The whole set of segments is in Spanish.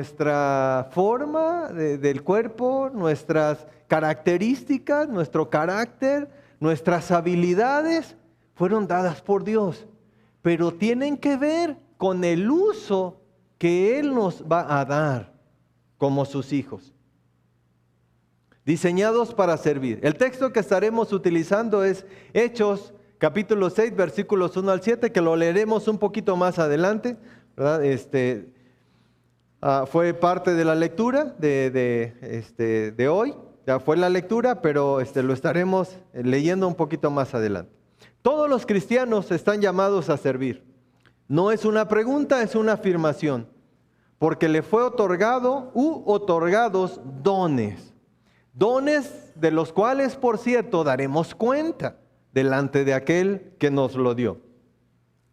nuestra forma del cuerpo, nuestras características, nuestro carácter, nuestras habilidades fueron dadas por Dios, pero tienen que ver con el uso que Él nos va a dar como sus hijos, diseñados para servir. El texto que estaremos utilizando es Hechos capítulo 6, versículos 1 al 7, que lo leeremos un poquito más adelante, ¿verdad? Fue parte de la lectura de hoy, ya fue la lectura, pero lo estaremos leyendo un poquito más adelante. Todos los cristianos están llamados a servir. No es una pregunta, es una afirmación, porque le fue otorgado u otorgados dones. Dones de los cuales, por cierto, daremos cuenta delante de aquel que nos lo dio.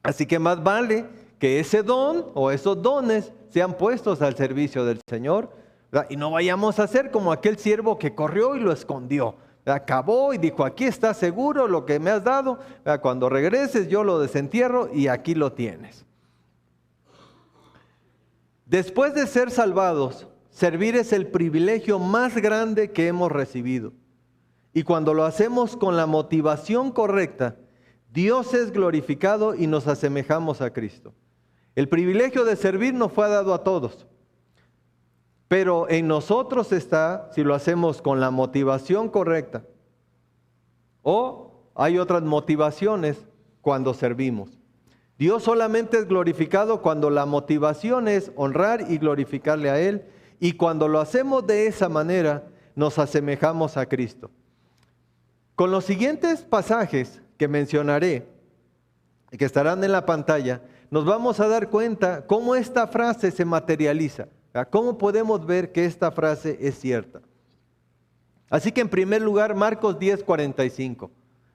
Así que más vale que ese don o esos dones sean puestos al servicio del Señor, ¿verdad? Y no vayamos a ser como aquel siervo que corrió y lo escondió. Acabó y dijo, aquí está seguro lo que me has dado, ¿verdad? Cuando regreses yo lo desentierro y aquí lo tienes. Después de ser salvados, servir es el privilegio más grande que hemos recibido. Y cuando lo hacemos con la motivación correcta, Dios es glorificado y nos asemejamos a Cristo. El privilegio de servir nos fue dado a todos, pero en nosotros está si lo hacemos con la motivación correcta o hay otras motivaciones cuando servimos. Dios solamente es glorificado cuando la motivación es honrar y glorificarle a Él, y cuando lo hacemos de esa manera nos asemejamos a Cristo. Con los siguientes pasajes que mencionaré, que estarán en la pantalla, nos vamos a dar cuenta cómo esta frase se materializa, cómo podemos ver que esta frase es cierta. Así que en primer lugar, Marcos 10:45.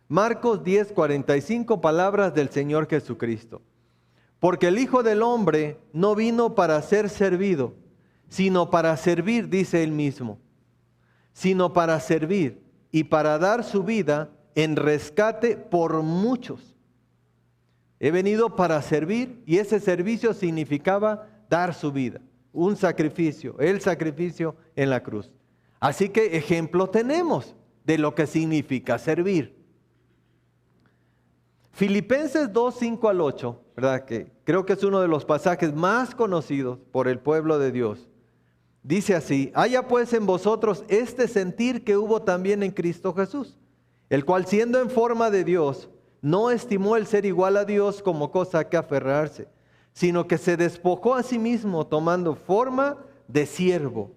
Marcos 10:45, palabras del Señor Jesucristo. Porque el Hijo del Hombre no vino para ser servido, sino para servir, dice Él mismo, sino para servir y para dar su vida en rescate por muchos. He venido para servir, y ese servicio significaba dar su vida, un sacrificio, el sacrificio en la cruz. Así que ejemplo tenemos de lo que significa servir. Filipenses 2, 5 al 8, ¿verdad? Que creo que es uno de los pasajes más conocidos por el pueblo de Dios. Dice así: haya pues en vosotros este sentir que hubo también en Cristo Jesús, el cual siendo en forma de Dios, no estimó el ser igual a Dios como cosa a que aferrarse, sino que se despojó a sí mismo, tomando forma de siervo,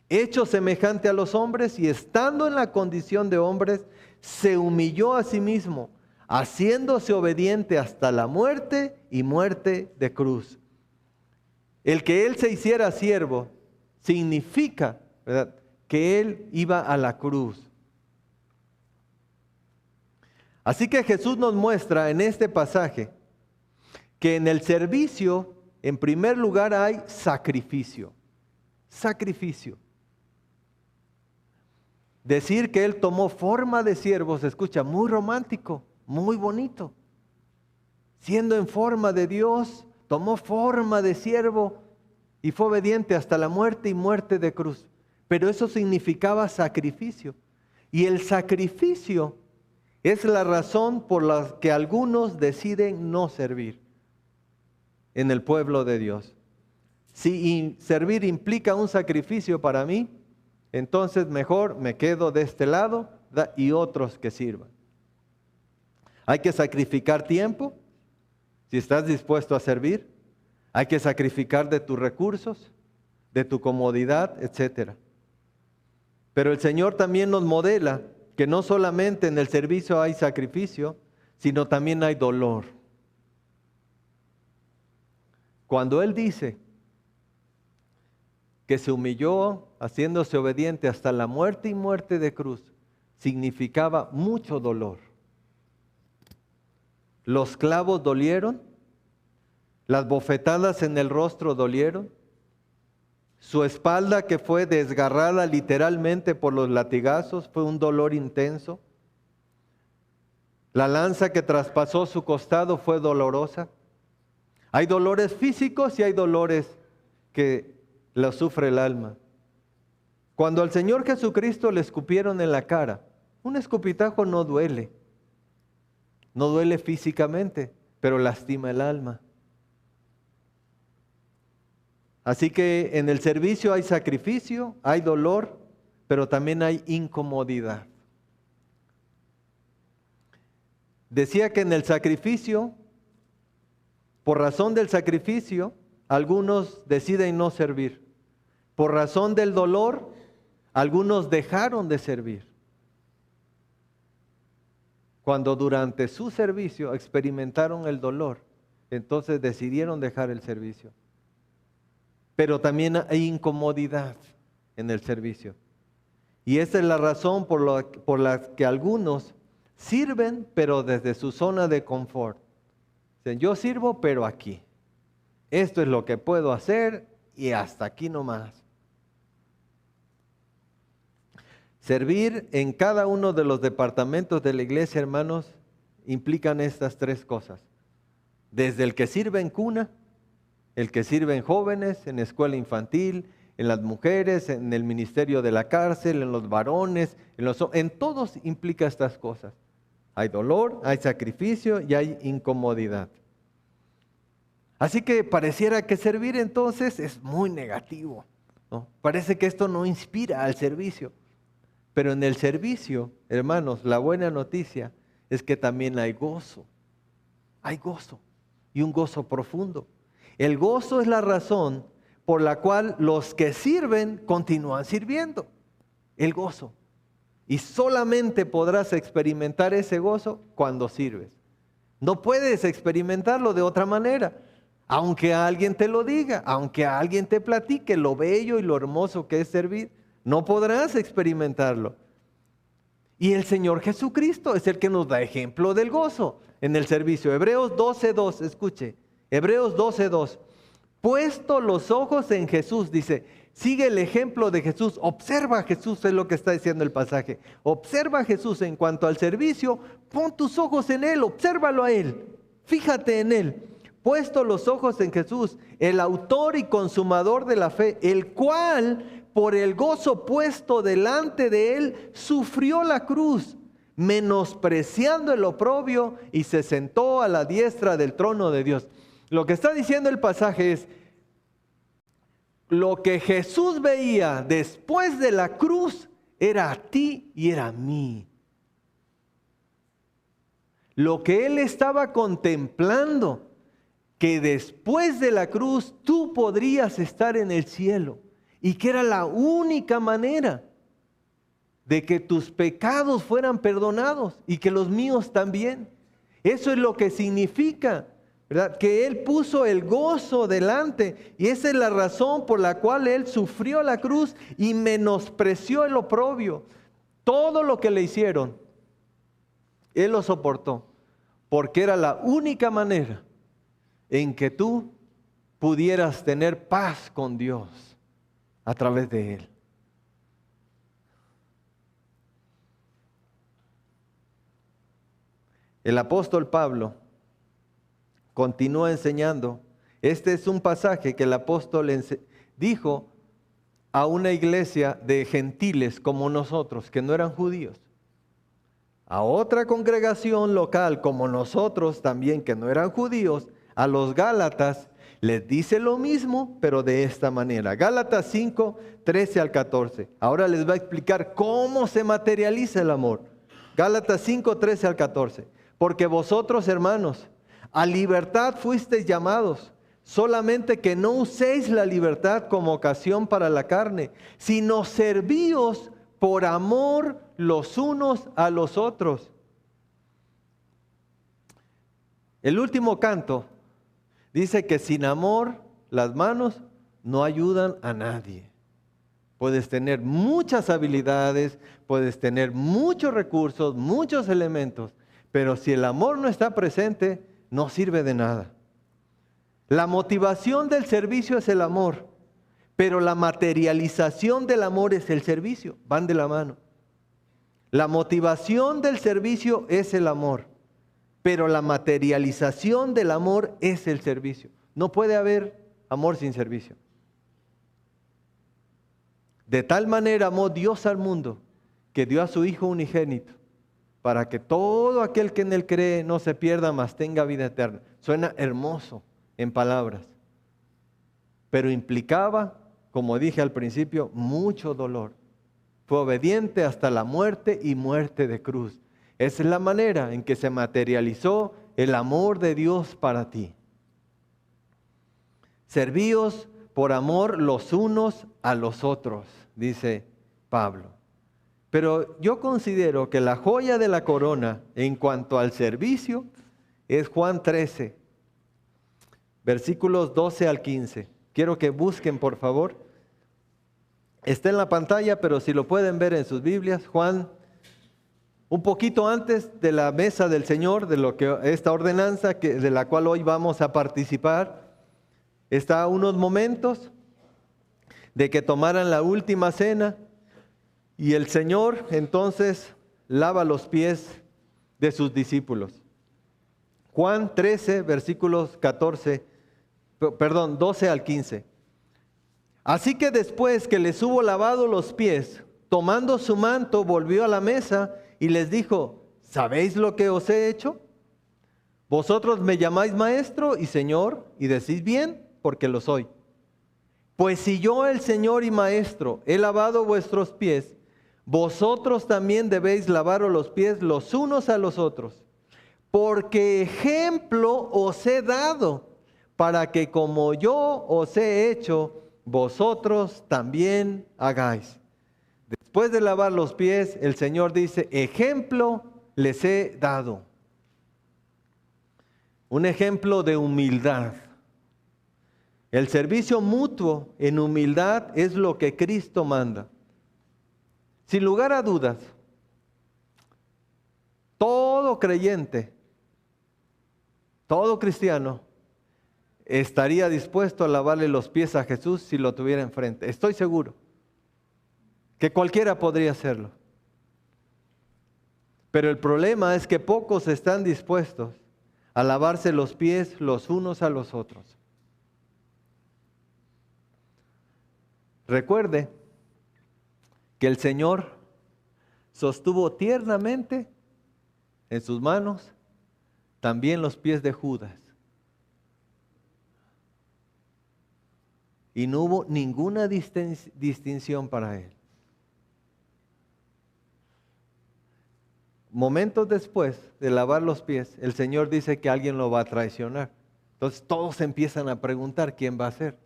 hecho semejante a los hombres, y estando en la condición de hombres, se humilló a sí mismo, haciéndose obediente hasta la muerte y muerte de cruz. El que Él se hiciera siervo significa, ¿verdad?, que Él iba a la cruz. Así que Jesús nos muestra en este pasaje que en el servicio, en primer lugar, hay sacrificio. Sacrificio. Decir que Él tomó forma de siervo se escucha muy romántico, muy bonito. Siendo en forma de Dios, tomó forma de siervo y fue obediente hasta la muerte y muerte de cruz. Pero eso significaba sacrificio. Y el sacrificio es la razón por la que algunos deciden no servir en el pueblo de Dios. Si servir implica un sacrificio para mí, entonces mejor me quedo de este lado y otros que sirvan. Hay que sacrificar tiempo, si estás dispuesto a servir. Hay que sacrificar de tus recursos, de tu comodidad, etc. Pero el Señor también nos modela que no solamente en el servicio hay sacrificio, sino también hay dolor. Cuando Él dice que se humilló haciéndose obediente hasta la muerte y muerte de cruz, significaba mucho dolor. Los clavos dolieron, las bofetadas en el rostro dolieron, su espalda que fue desgarrada literalmente por los latigazos fue un dolor intenso. La lanza que traspasó su costado fue dolorosa. Hay dolores físicos y hay dolores que lo sufre el alma. Cuando al Señor Jesucristo le escupieron en la cara, un escupitajo no duele físicamente, pero lastima el alma. Así que en el servicio hay sacrificio, hay dolor, pero también hay incomodidad. Decía que en el sacrificio, por razón del sacrificio, algunos deciden no servir. Por razón del dolor, algunos dejaron de servir. Cuando durante su servicio experimentaron el dolor, entonces decidieron dejar el servicio. Pero también hay incomodidad en el servicio. Y esa es la razón por la que algunos sirven, pero desde su zona de confort. Dicen, yo sirvo, pero aquí. Esto es lo que puedo hacer y hasta aquí nomás. Servir en cada uno de los departamentos de la iglesia, hermanos, implican estas tres cosas. Desde el que sirve en cuna, el que sirve en jóvenes, en escuela infantil, en las mujeres, en el ministerio de la cárcel, en los varones, en todos implica estas cosas. Hay dolor, hay sacrificio y hay incomodidad. Así que pareciera que servir entonces es muy negativo, ¿no? Parece que esto no inspira al servicio. Pero en el servicio, hermanos, la buena noticia es que también hay gozo. Hay gozo y un gozo profundo. El gozo es la razón por la cual los que sirven continúan sirviendo. El gozo. Y solamente podrás experimentar ese gozo cuando sirves. No puedes experimentarlo de otra manera. Aunque alguien te lo diga, aunque alguien te platique lo bello y lo hermoso que es servir, no podrás experimentarlo. Y el Señor Jesucristo es el que nos da ejemplo del gozo en el servicio. Hebreos 12:2, escuche. Hebreos 12:2. Puesto los ojos en Jesús, dice, sigue el ejemplo de Jesús, observa a Jesús, es lo que está diciendo el pasaje. Observa a Jesús en cuanto al servicio, pon tus ojos en Él, obsérvalo a Él, fíjate en Él. Puesto los ojos en Jesús, el autor y consumador de la fe, el cual por el gozo puesto delante de Él sufrió la cruz, menospreciando el oprobio y se sentó a la diestra del trono de Dios. Lo que está diciendo el pasaje es, lo que Jesús veía después de la cruz era a ti y era a mí. Lo que Él estaba contemplando, que después de la cruz tú podrías estar en el cielo y que era la única manera de que tus pecados fueran perdonados y que los míos también. Eso es lo que significa, ¿verdad? Que Él puso el gozo delante y esa es la razón por la cual Él sufrió la cruz y menospreció el oprobio. Todo lo que le hicieron, Él lo soportó porque era la única manera en que tú pudieras tener paz con Dios a través de Él. El apóstol Pablo continúa enseñando. Este es un pasaje que el apóstol dijo a una iglesia de gentiles como nosotros, que no eran judíos. A otra congregación local como nosotros también, que no eran judíos, a los Gálatas les dice lo mismo, pero de esta manera. Gálatas 5, 13 al 14. Ahora les va a explicar cómo se materializa el amor. Gálatas 5, 13 al 14. Porque vosotros, hermanos, a libertad fuisteis llamados, solamente que no uséis la libertad como ocasión para la carne, sino servíos por amor los unos a los otros. El último canto dice que sin amor las manos no ayudan a nadie. Puedes tener muchas habilidades, puedes tener muchos recursos, muchos elementos, pero si el amor no está presente, no sirve de nada. La motivación del servicio es el amor, pero la materialización del amor es el servicio, van de la mano. La motivación del servicio es el amor, pero la materialización del amor es el servicio. No puede haber amor sin servicio. De tal manera amó Dios al mundo, que dio a su Hijo unigénito, para que todo aquel que en Él cree no se pierda, mas tenga vida eterna. Suena hermoso en palabras, pero implicaba, como dije al principio, mucho dolor. Fue obediente hasta la muerte y muerte de cruz. Esa es la manera en que se materializó el amor de Dios para ti. Servíos por amor los unos a los otros, dice Pablo. Pero yo considero que la joya de la corona en cuanto al servicio es Juan 13, versículos 12 al 15. Quiero que busquen, por favor. Está en la pantalla, pero si lo pueden ver en sus Biblias, Juan, un poquito antes de la mesa del Señor, de lo que esta ordenanza de la cual hoy vamos a participar, está a unos momentos de que tomaran la última cena y el Señor entonces lava los pies de sus discípulos. Juan 13, versículos 12 al 15. Así que después que les hubo lavado los pies, tomando su manto, volvió a la mesa y les dijo: ¿sabéis lo que os he hecho? Vosotros me llamáis maestro y señor, y decís bien, porque lo soy. Pues si yo, el Señor y maestro, he lavado vuestros pies, vosotros también debéis lavaros los pies los unos a los otros. Porque ejemplo os he dado, para que como yo os he hecho, vosotros también hagáis. Después de lavar los pies, el Señor dice: ejemplo les he dado. Un ejemplo de humildad. El servicio mutuo en humildad es lo que Cristo manda. Sin lugar a dudas, todo creyente, todo cristiano, estaría dispuesto a lavarle los pies a Jesús si lo tuviera enfrente. Estoy seguro que cualquiera podría hacerlo. Pero el problema es que pocos están dispuestos a lavarse los pies los unos a los otros. Recuerde que el Señor sostuvo tiernamente en sus manos también los pies de Judas. Y no hubo ninguna distinción para él. Momentos después de lavar los pies, el Señor dice que alguien lo va a traicionar. Entonces todos empiezan a preguntar quién va a ser.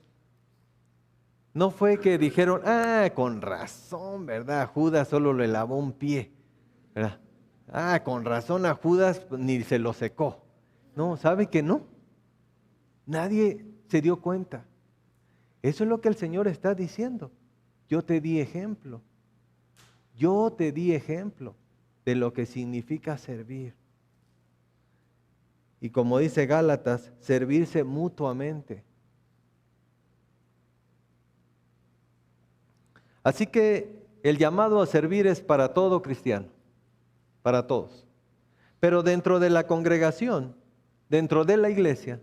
No fue que dijeron: con razón, ¿verdad? Judas solo le lavó un pie, ¿verdad? Con razón a Judas ni se lo secó. No, ¿sabe que no? Nadie se dio cuenta. Eso es lo que el Señor está diciendo. Yo te di ejemplo. Yo te di ejemplo de lo que significa servir. Y como dice Gálatas, servirse mutuamente. Así que el llamado a servir es para todo cristiano, para todos. Pero dentro de la congregación, dentro de la iglesia,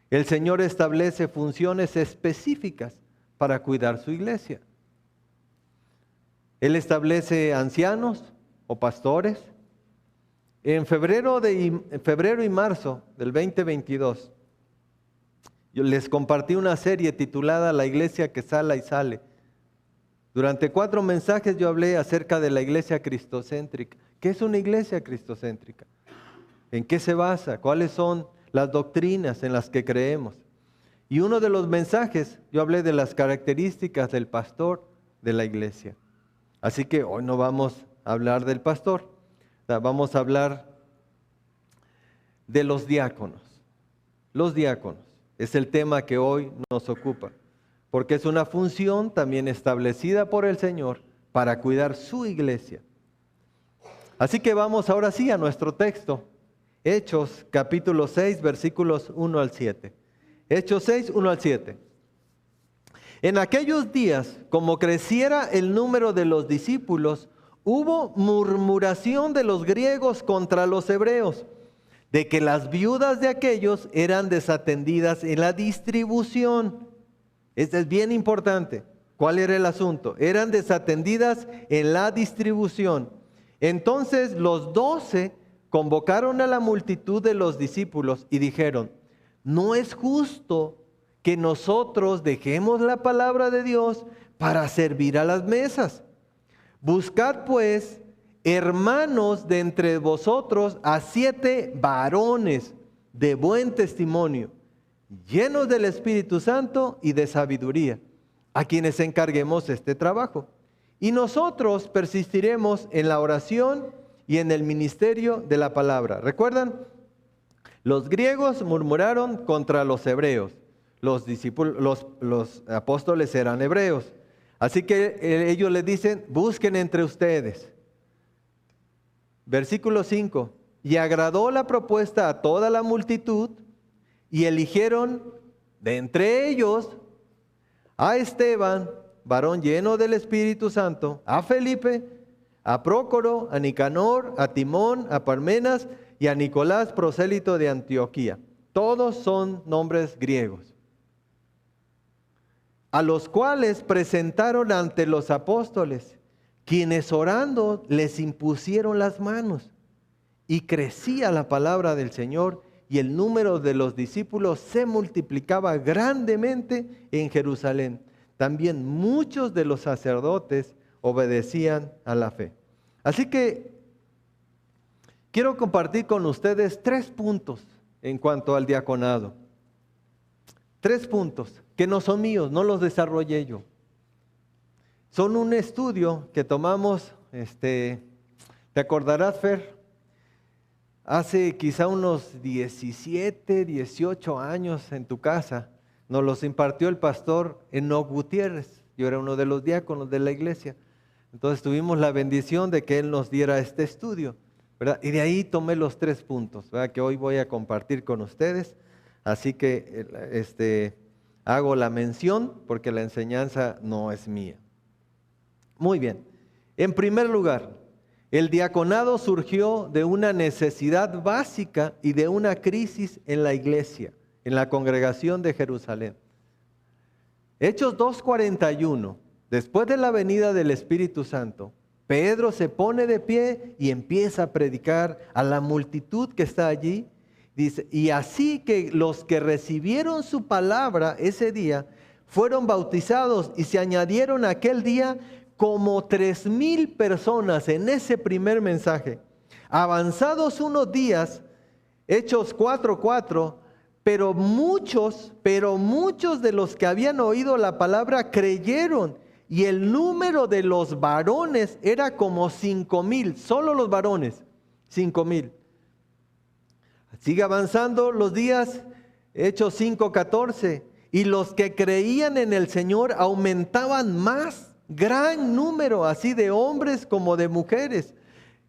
el Señor establece funciones específicas para cuidar su iglesia. Él establece ancianos o pastores. En febrero y marzo del 2022, yo les compartí una serie titulada La iglesia que sala y sale. Durante 4 mensajes yo hablé acerca de la iglesia cristocéntrica. ¿Qué es una iglesia cristocéntrica? ¿En qué se basa? ¿Cuáles son las doctrinas en las que creemos? Y uno de los mensajes yo hablé de las características del pastor de la iglesia. Así que hoy no vamos a hablar del pastor, vamos a hablar de los diáconos. Los diáconos es el tema que hoy nos ocupa, porque es una función también establecida por el Señor para cuidar su iglesia. Así que vamos ahora sí a nuestro texto, Hechos capítulo 6, versículos 1 al 7. Hechos 6, 1 al 7. En aquellos días, como creciera el número de los discípulos, hubo murmuración de los griegos contra los hebreos, de que las viudas de aquellos eran desatendidas en la distribución. Esto es bien importante. ¿Cuál era el asunto? Eran desatendidas en la distribución. Entonces los 12 convocaron a la multitud de los discípulos y dijeron: no es justo que nosotros dejemos la palabra de Dios para servir a las mesas. Buscad pues, hermanos, de entre vosotros a 7 varones de buen testimonio, llenos del Espíritu Santo y de sabiduría, a quienes encarguemos este trabajo. Y nosotros persistiremos en la oración y en el ministerio de la palabra. ¿Recuerdan? Los griegos murmuraron contra los hebreos. Los apóstoles eran hebreos. Así que ellos les dicen: busquen entre ustedes. Versículo 5. Y agradó la propuesta a toda la multitud, y eligieron de entre ellos a Esteban, varón lleno del Espíritu Santo, a Felipe, a Prócoro, a Nicanor, a Timón, a Parmenas y a Nicolás, prosélito de Antioquía. Todos son nombres griegos. A los cuales presentaron ante los apóstoles, quienes orando les impusieron las manos. Y crecía la palabra del Señor, y el número de los discípulos se multiplicaba grandemente en Jerusalén. También muchos de los sacerdotes obedecían a la fe. Así que quiero compartir con ustedes 3 puntos en cuanto al diaconado. 3 puntos que no son míos, no los desarrollé yo. Son un estudio que tomamos, ¿te acordarás, Fer? Hace quizá unos 17, 18 años en tu casa, nos los impartió el pastor Enoc Gutiérrez. Yo era uno de los diáconos de la iglesia. Entonces tuvimos la bendición de que él nos diera este estudio, ¿verdad? Y de ahí tomé los 3 puntos, ¿verdad?, que hoy voy a compartir con ustedes. Así que hago la mención porque la enseñanza no es mía. Muy bien. En primer lugar, el diaconado surgió de una necesidad básica y de una crisis en la iglesia, en la congregación de Jerusalén. Hechos 2:41, después de la venida del Espíritu Santo, Pedro se pone de pie y empieza a predicar a la multitud que está allí. Dice: y así que los que recibieron su palabra ese día fueron bautizados, y se añadieron aquel día como 3,000 personas en ese primer mensaje. Avanzados unos días, Hechos 4:4, pero muchos de los que habían oído la palabra creyeron, y el número de los varones era como 5,000, solo los varones, 5,000. Sigue avanzando los días, Hechos 5:14, y los que creían en el Señor aumentaban más, gran número, así de hombres como de mujeres.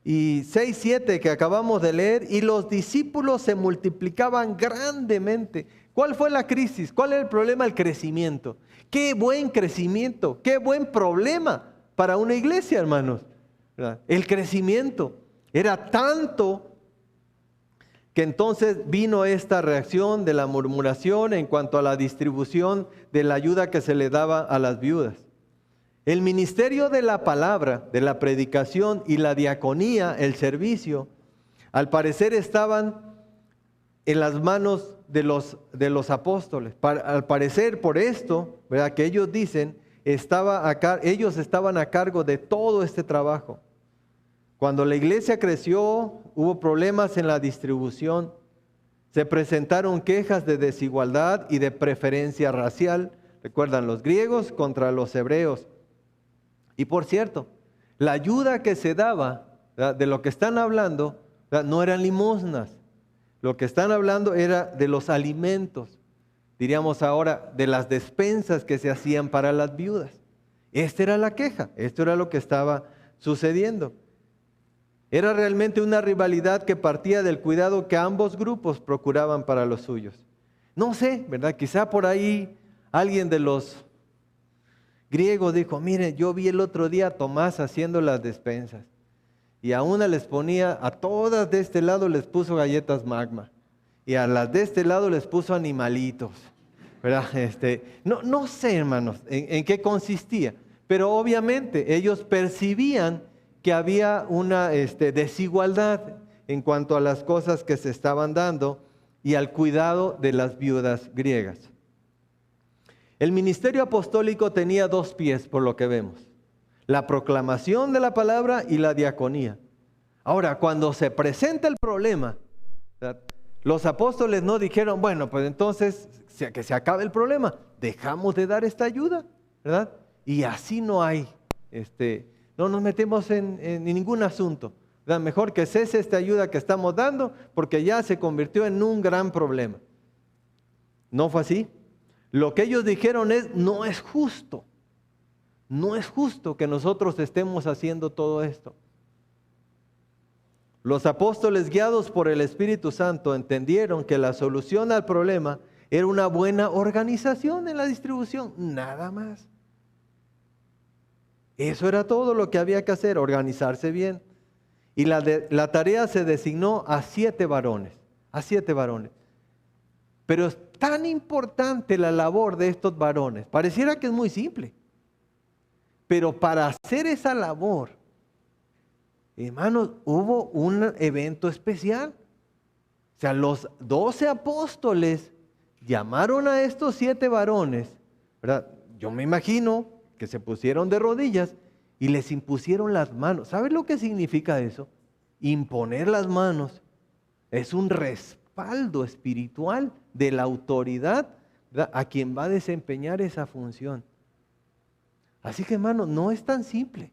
Y 6:7 que acabamos de leer, y los discípulos se multiplicaban grandemente. ¿Cuál fue la crisis? ¿Cuál era el problema? El crecimiento. Qué buen crecimiento, qué buen problema para una iglesia, hermanos, ¿verdad? El crecimiento era tanto que entonces vino esta reacción de la murmuración en cuanto a la distribución de la ayuda que se le daba a las viudas. El ministerio de la palabra, de la predicación y la diaconía, el servicio, al parecer estaban en las manos de los apóstoles. Al parecer, por esto, ¿verdad?, que ellos dicen, ellos estaban a cargo de todo este trabajo. Cuando la iglesia creció, hubo problemas en la distribución, se presentaron quejas de desigualdad y de preferencia racial. Recuerdan, los griegos contra los hebreos. Y por cierto, la ayuda que se daba, ¿verdad?, de lo que están hablando, ¿verdad?, no eran limosnas. Lo que están hablando era de los alimentos, diríamos ahora, de las despensas que se hacían para las viudas. Esta era la queja, esto era lo que estaba sucediendo. Era realmente una rivalidad que partía del cuidado que ambos grupos procuraban para los suyos. No sé, ¿verdad? Quizá por ahí alguien de los griegos dijo: mire, yo vi el otro día a Tomás haciendo las despensas, y a una les ponía, a todas de este lado les puso galletas Magma, y a las de este lado les puso animalitos. ¿verdad? No sé, hermanos, en qué consistía, pero obviamente ellos percibían que había una desigualdad en cuanto a las cosas que se estaban dando y al cuidado de las viudas griegas. El ministerio apostólico tenía dos pies, por lo que vemos: la proclamación de la palabra y la diaconía. Ahora, cuando se presenta el problema, ¿verdad?, los apóstoles no dijeron, bueno, pues entonces que se acabe el problema, dejamos de dar esta ayuda, ¿verdad? Y así no hay, no nos metemos en ningún asunto, ¿verdad? Mejor que cese esta ayuda que estamos dando porque ya se convirtió en un gran problema. No fue así. Lo que ellos dijeron es, no es justo que nosotros estemos haciendo todo esto. Los apóstoles, guiados por el Espíritu Santo, entendieron que la solución al problema era una buena organización en la distribución, nada más. Eso era todo lo que había que hacer, organizarse bien. Y la tarea se designó a 7 varones, Pero es tan importante la labor de estos varones. Pareciera que es muy simple, pero para hacer esa labor, hermanos, hubo un evento especial. O sea, los 12 apóstoles llamaron a estos 7 varones, ¿verdad? Yo me imagino que se pusieron de rodillas y les impusieron las manos. ¿Sabes lo que significa eso? Imponer las manos es un respaldo espiritual de la autoridad, ¿verdad?, a quien va a desempeñar esa función. Así que, hermanos, no es tan simple.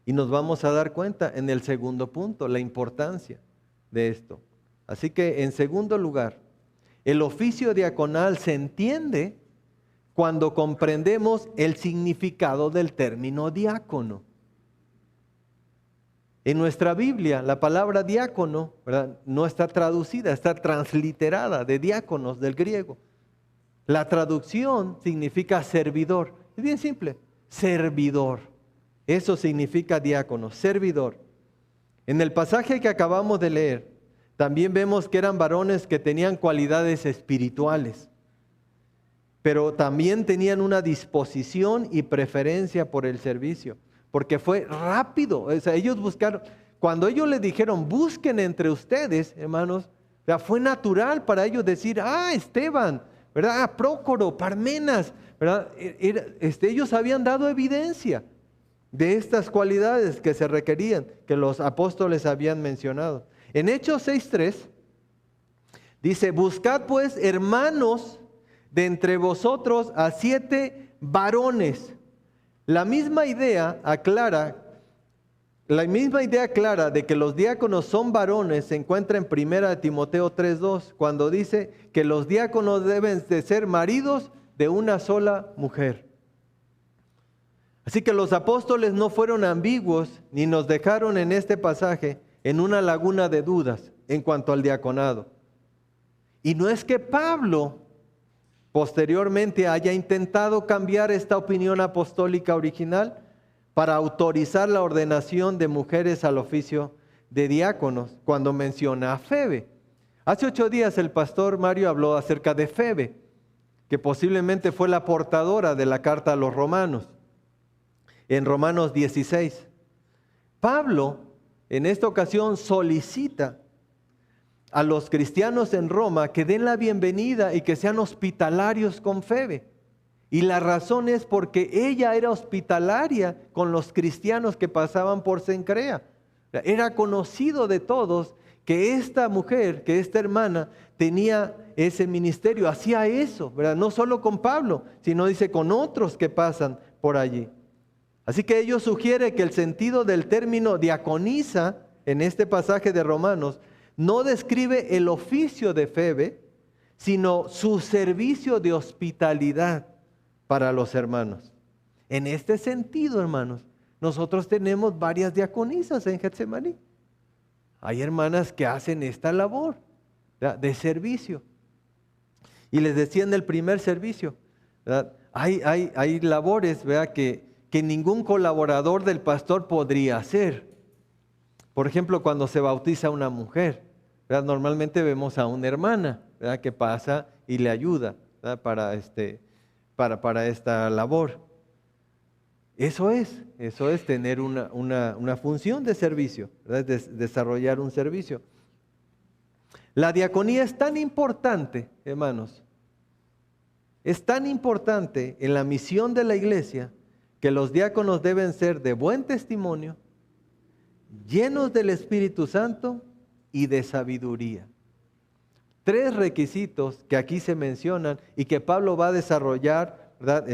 Y nos vamos a dar cuenta en el segundo punto, la importancia de esto. Así que, en segundo lugar, el oficio diaconal se entiende cuando comprendemos el significado del término diácono. En nuestra Biblia, la palabra diácono, ¿verdad?, no está traducida, está transliterada de diáconos, del griego. La traducción significa servidor. Es bien simple, servidor. Eso significa diácono, servidor. En el pasaje que acabamos de leer, también vemos que eran varones que tenían cualidades espirituales, pero también tenían una disposición y preferencia por el servicio, porque fue rápido. O sea, ellos buscaron, cuando ellos les dijeron, busquen entre ustedes, hermanos, fue natural para ellos decir, Esteban, ¿verdad? Prócoro, Parmenas, ¿verdad? Ellos habían dado evidencia de estas cualidades que se requerían, que los apóstoles habían mencionado. En Hechos 6:3 dice, buscad pues, hermanos, de entre vosotros a 7 varones. La misma idea clara de que los diáconos son varones se encuentra en 1 Timoteo 3:2, cuando dice que los diáconos deben de ser maridos de una sola mujer. Así que los apóstoles no fueron ambiguos ni nos dejaron en este pasaje en una laguna de dudas en cuanto al diaconado. Y no es que Pablo posteriormente haya intentado cambiar esta opinión apostólica original para autorizar la ordenación de mujeres al oficio de diáconos cuando menciona a Febe. Hace 8 días el pastor Mario habló acerca de Febe, que posiblemente fue la portadora de la carta a los romanos. En Romanos 16, Pablo en esta ocasión solicita a los cristianos en Roma que den la bienvenida y que sean hospitalarios con Febe. Y la razón es porque ella era hospitalaria con los cristianos que pasaban por Cencrea. Era conocido de todos que esta mujer, que esta hermana tenía ese ministerio, hacía eso, ¿verdad? No solo con Pablo, sino dice con otros que pasan por allí. Así que ello sugiere que el sentido del término diaconisa en este pasaje de Romanos no describe el oficio de Febe, sino su servicio de hospitalidad para los hermanos. En este sentido, hermanos, nosotros tenemos varias diaconisas en Getsemaní. Hay hermanas que hacen esta labor de servicio. Y les decía en el primer servicio, ¿verdad?, hay labores, ¿verdad?, que ningún colaborador del pastor podría hacer. Por ejemplo, cuando se bautiza una mujer, ¿verdad? Normalmente vemos a una hermana, ¿verdad?, que pasa y le ayuda, ¿verdad?, para esta labor. Eso es tener una función de servicio, ¿verdad?, desarrollar un servicio. La diaconía es tan importante, hermanos, es tan importante en la misión de la iglesia, que los diáconos deben ser de buen testimonio, llenos del Espíritu Santo y de sabiduría. 3 requisitos que aquí se mencionan y que Pablo va a desarrollar, ¿verdad?,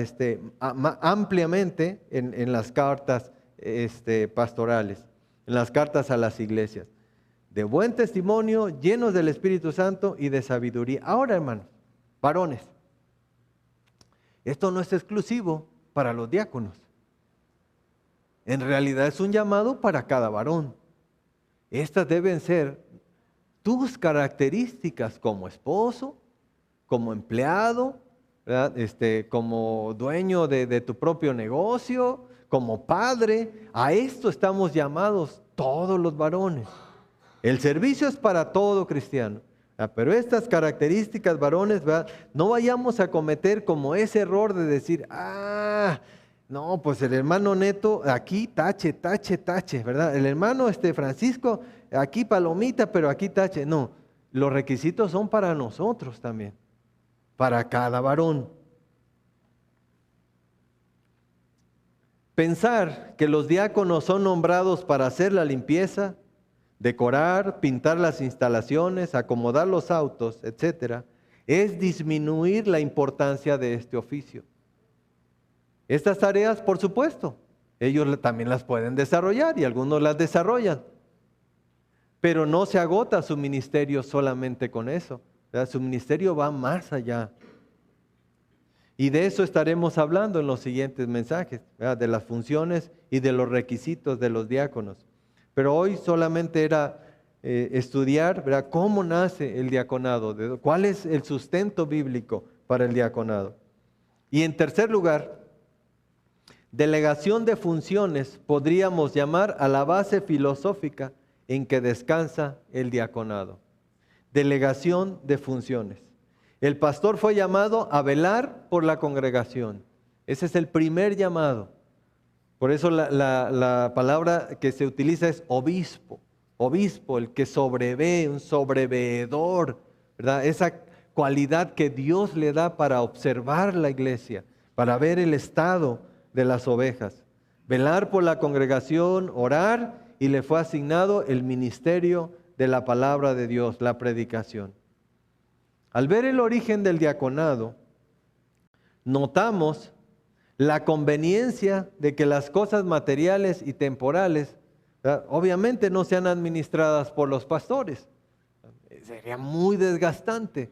ampliamente en las cartas pastorales, en las cartas a las iglesias. De buen testimonio, llenos del Espíritu Santo y de sabiduría. Ahora, hermanos, varones, esto no es exclusivo para los diáconos. En realidad es un llamado para cada varón. Estas deben ser tus características como esposo, como empleado, ¿verdad?, como dueño de tu propio negocio, como padre. A esto estamos llamados todos los varones. El servicio es para todo cristiano. Pero estas características, varones, ¿verdad?, no vayamos a cometer como ese error de decir, no, pues el hermano Neto, aquí tache, ¿verdad? El hermano Francisco, aquí palomita, pero aquí tache. No, los requisitos son para nosotros también, para cada varón. Pensar que los diáconos son nombrados para hacer la limpieza, decorar, pintar las instalaciones, acomodar los autos, etcétera, es disminuir la importancia de este oficio. Estas tareas, por supuesto, ellos también las pueden desarrollar y algunos las desarrollan, pero no se agota su ministerio solamente con eso, ¿verdad? Su ministerio va más allá. Y de eso estaremos hablando en los siguientes mensajes, ¿verdad?, de las funciones y de los requisitos de los diáconos. Pero hoy solamente era estudiar, ¿verdad?, cómo nace el diaconado, cuál es el sustento bíblico para el diaconado. Y en tercer lugar, delegación de funciones podríamos llamar a la base filosófica en que descansa el diaconado. Delegación de funciones. El pastor fue llamado a velar por la congregación. Ese es el primer llamado. Por eso la palabra que se utiliza es obispo. Obispo, el que sobrevé, un sobreveedor, ¿verdad? Esa cualidad que Dios le da para observar la iglesia, para ver el estado de las ovejas. Velar por la congregación, orar, y le fue asignado el ministerio de la palabra de Dios, la predicación. Al ver el origen del diaconado, notamos la conveniencia de que las cosas materiales y temporales, ¿verdad?, obviamente no sean administradas por los pastores. Sería muy desgastante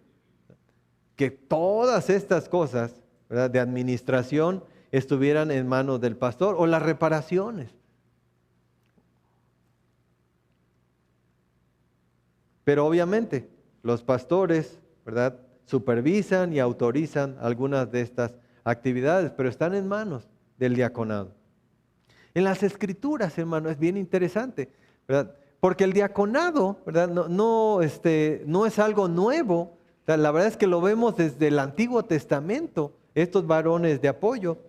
que todas estas cosas, ¿verdad?, de administración estuvieran en manos del pastor, o las reparaciones. Pero obviamente los pastores, ¿verdad?, supervisan y autorizan algunas de estas actividades, pero están en manos del diaconado. En las escrituras, hermano, es bien interesante, ¿verdad?, porque el diaconado, ¿verdad?, no es algo nuevo. La verdad es que lo vemos desde el Antiguo Testamento, estos varones de apoyo.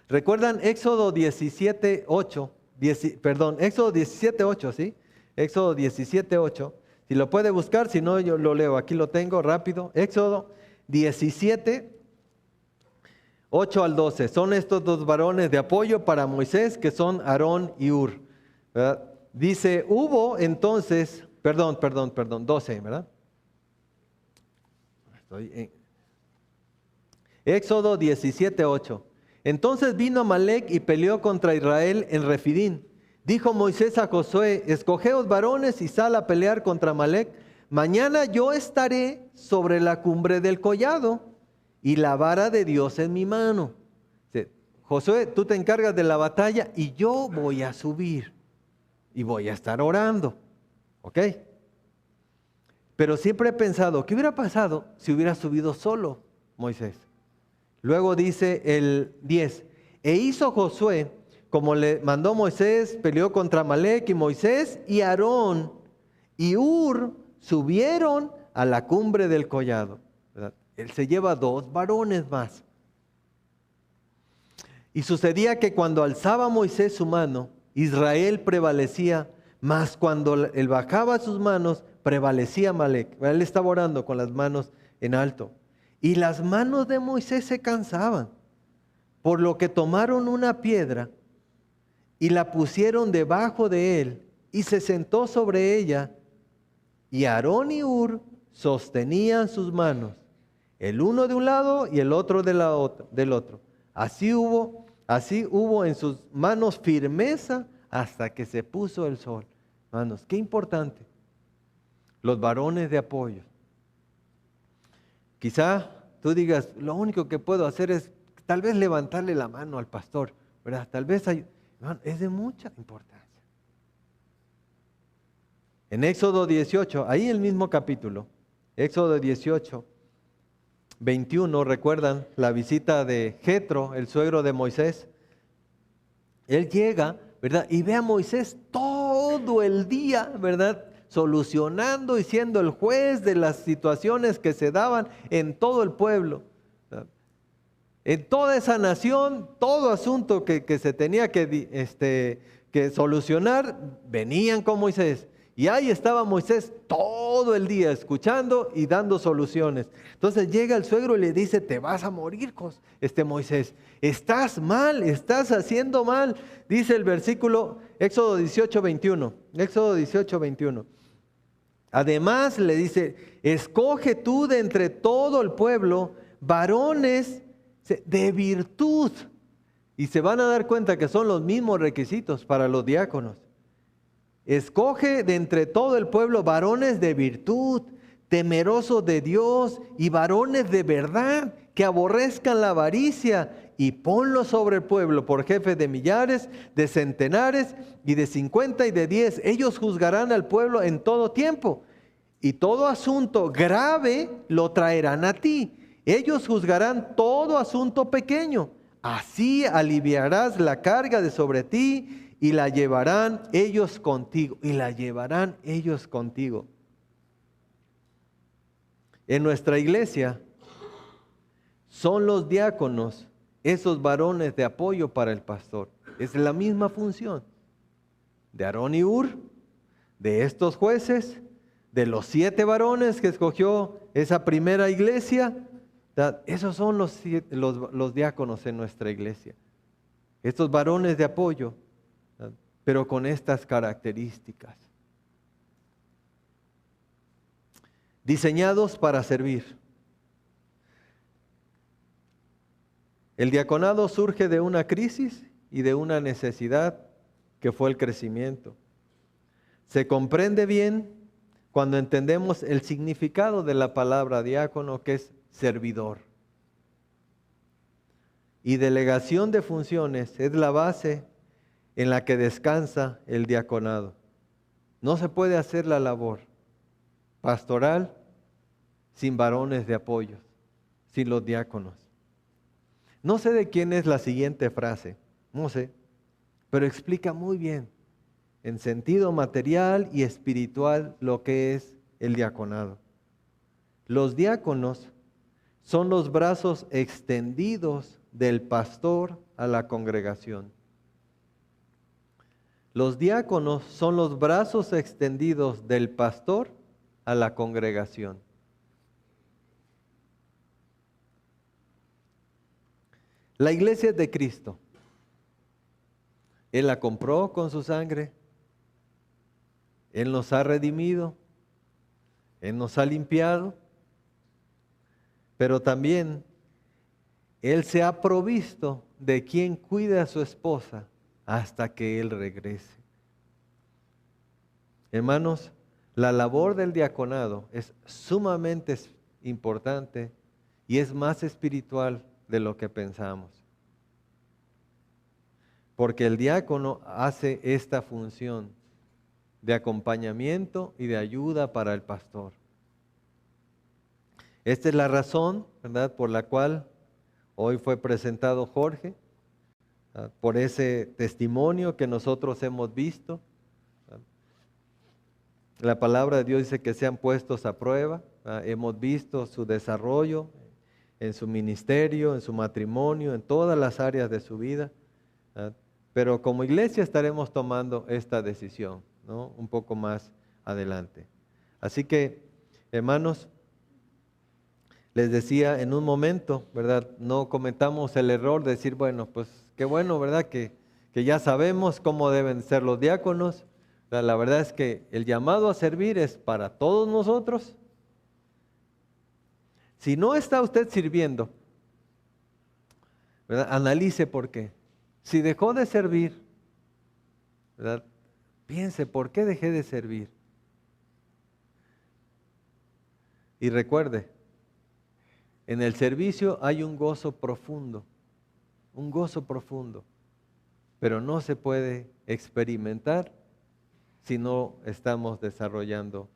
¿Recuerdan Éxodo 17:8? Éxodo 17:8, ¿sí? Éxodo 17:8. Si lo puede buscar, si no yo lo leo, aquí lo tengo rápido. Éxodo 17:8 al 12. Son estos 2 varones de apoyo para Moisés, que son Aarón y Hur, ¿verdad? Dice, hubo entonces, 12, ¿verdad? Éxodo 17:8. Entonces vino Amalec y peleó contra Israel en Refidín. Dijo Moisés a Josué, escogeos varones y sal a pelear contra Amalec. Mañana yo estaré sobre la cumbre del collado y la vara de Dios en mi mano. Josué, tú te encargas de la batalla y yo voy a subir y voy a estar orando. ¿Ok? Pero siempre he pensado, ¿qué hubiera pasado si hubiera subido solo Moisés? Luego dice el 10, e hizo Josué como le mandó Moisés, peleó contra Amalec, y Moisés y Aarón y Hur subieron a la cumbre del collado, ¿verdad? Él se lleva 2 varones más. Y sucedía que cuando alzaba Moisés su mano, Israel prevalecía, mas cuando él bajaba sus manos, prevalecía Amalec. Él estaba orando con las manos en alto. Y las manos de Moisés se cansaban, por lo que tomaron una piedra y la pusieron debajo de él, y se sentó sobre ella, y Aarón y Hur sostenían sus manos, el uno de un lado y el otro del otro. Así hubo en sus manos firmeza hasta que se puso el sol. Hermanos, qué importante. Los varones de apoyo. Quizá tú digas, lo único que puedo hacer es tal vez levantarle la mano al pastor, ¿verdad? Tal vez es de mucha importancia. En Éxodo 18, ahí el mismo capítulo, Éxodo 18, 21, recuerdan la visita de Jetro, el suegro de Moisés. Él llega, ¿verdad? Y ve a Moisés todo el día, ¿verdad? Solucionando y siendo el juez de las situaciones que se daban en todo el pueblo. ¿Verdad? En toda esa nación, todo asunto que se tenía que solucionar, venían con Moisés. Y ahí estaba Moisés todo el día escuchando y dando soluciones. Entonces llega el suegro y le dice, te vas a morir, Moisés. Estás mal, estás haciendo mal. Dice el versículo, Éxodo 18, 21. Éxodo 18, 21. Además le dice, escoge tú de entre todo el pueblo varones de virtud. Y se van a dar cuenta que son los mismos requisitos para los diáconos. Escoge de entre todo el pueblo varones de virtud, temerosos de Dios y varones de verdad, que aborrezcan la avaricia, y ponlos sobre el pueblo por jefes de millares, de centenares y de 50 y de 10. Ellos juzgarán al pueblo en todo tiempo, y todo asunto grave lo traerán a ti. Ellos juzgarán todo asunto pequeño. Así aliviarás la carga de sobre ti, y la llevarán ellos contigo. Y la llevarán ellos contigo. En nuestra iglesia son los diáconos esos varones de apoyo para el pastor. Es la misma función de Aarón y Hur, de estos jueces, de los 7 varones que escogió esa primera iglesia. Esos son los diáconos en nuestra iglesia. Estos varones de apoyo, pero con estas características. Diseñados para servir. El diaconado surge de una crisis y de una necesidad que fue el crecimiento. Se comprende bien cuando entendemos el significado de la palabra diácono, que es servidor. Y delegación de funciones es la base en la que descansa el diaconado. No se puede hacer la labor pastoral sin varones de apoyo, sin los diáconos. No sé de quién es la siguiente frase, no sé, pero explica muy bien, en sentido material y espiritual, lo que es el diaconado. Los diáconos son los brazos extendidos del pastor a la congregación. Los diáconos son los brazos extendidos del pastor a la congregación. La iglesia es de Cristo. Él la compró con su sangre. Él nos ha redimido. Él nos ha limpiado. Pero también Él se ha provisto de quien cuide a su esposa hasta que Él regrese. Hermanos, la labor del diaconado es sumamente importante y es más espiritual de lo que pensamos. Porque el diácono hace esta función de acompañamiento y de ayuda para el pastor. Esta es la razón, ¿verdad?, por la cual hoy fue presentado Jorge, por ese testimonio que nosotros hemos visto. La palabra de Dios dice que sean puestos a prueba. Hemos visto su desarrollo en su ministerio, en su matrimonio, en todas las áreas de su vida. Pero como iglesia estaremos tomando esta decisión, ¿no? Un poco más adelante. Así que, hermanos, les decía en un momento, ¿verdad? No cometamos el error de decir, bueno, pues qué bueno, ¿verdad? Que ya sabemos cómo deben ser los diáconos. La verdad es que el llamado a servir es para todos nosotros. Si no está usted sirviendo, ¿verdad? Analice por qué. Si dejó de servir, ¿verdad? Piense, ¿por qué dejé de servir? Y recuerde, en el servicio hay un gozo profundo, pero no se puede experimentar si no estamos desarrollando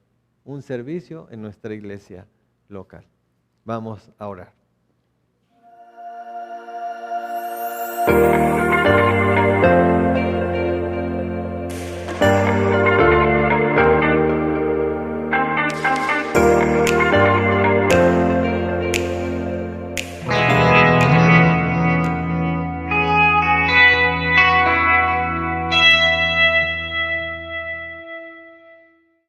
un servicio en nuestra iglesia local. Vamos a orar.